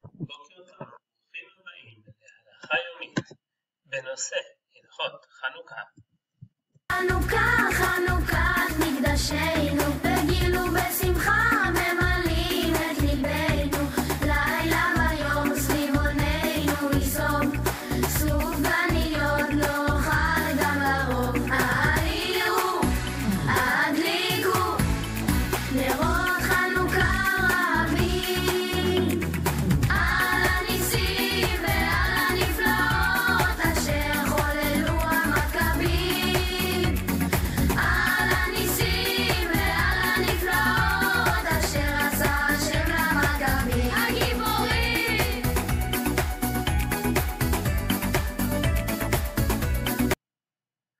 בוקר טוב, ברוכים הבאים להלכה יומית בנושא הלכות חנוכה. חנוכה, חנוכת מקדשנו, בגיל ובשמחה ממלאים את ליבנו, לילה ויום סביבוננו ייסוב, סוף גניות לא חל גם לרוב. העירו, הדליקו, נרות חנוכה רבים, על הניסים ועל הנפלאות אשר חוללו המכבים, על הניסים ועל הנפלאות אשר עשה השם למכבים הגיבורים.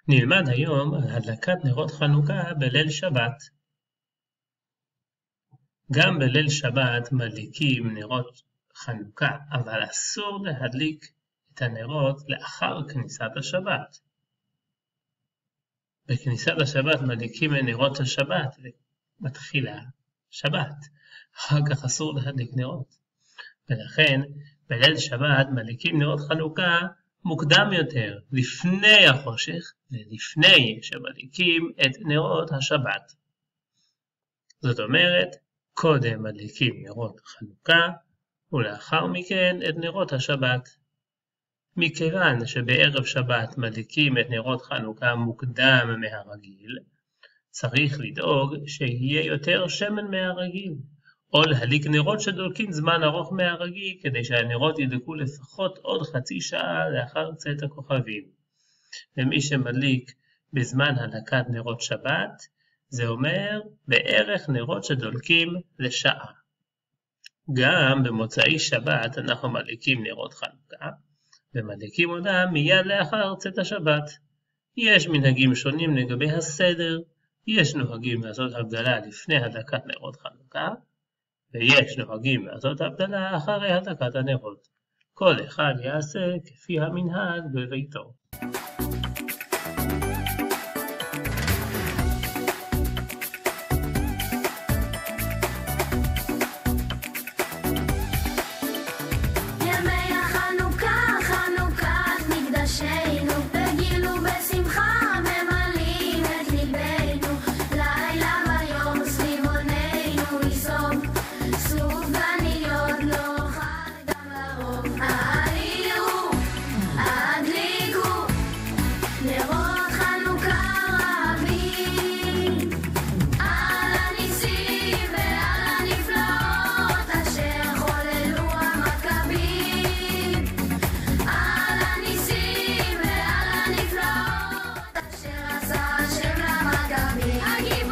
נלמד היום על הדלקת נרות חנוכה בליל שבת. גם בליל שבת מדליקים נרות חנוכה, אבל אסור להדליק את הנרות לאחר כניסת השבת. בכניסת השבת מדליקים את נרות השבת ומתחילה שבת, אחר כך אסור להדליק נרות. ולכן בליל שבת מדליקים נרות חנוכה מוקדם יותר, לפני החושך ולפני שמדליקים את נרות השבת. זאת אומרת, קודם מדליקים נרות חנוכה ולאחר מכן את נרות השבת. מכיוון שבערב שבת מדליקים את נרות חנוכה מוקדם מהרגיל, צריך לדאוג שיהיה יותר שמן מהרגיל, או להדליק נרות שדולקים זמן ארוך מהרגיל, כדי שהנרות ידלקו לפחות עוד חצי שעה לאחר צאת הכוכבים. ומי שמדליק בזמן הדלקת נרות שבת, זה אומר בערך נרות שדולקים לשעה. גם במוצאי שבת אנחנו מדליקים נרות חנוכה, ומדליקים אותם מיד לאחר צאת השבת. יש מנהגים שונים לגבי הסדר, יש נוהגים לעשות הבדלה לפני הדלקת נרות חנוכה, ויש נוהגים לעשות הבדלה אחרי הדלקת הנרות. כל אחד יעשה כפי המנהג בביתו. ימי החנוכה, חנוכת מקדשנו, בגיל ובשמחה ממלאים את ליבנו, לילה ויום סביבוננו ייסוב, סוף גניות לא חל גם לרוב. העירו, הדליקו, נרות חנוכה רבים, על הניסים ועל הנפלאות אשר חוללו המכבים, על הניסים ועל הנפלאות אשר עשה השם למכבים הגיבורים.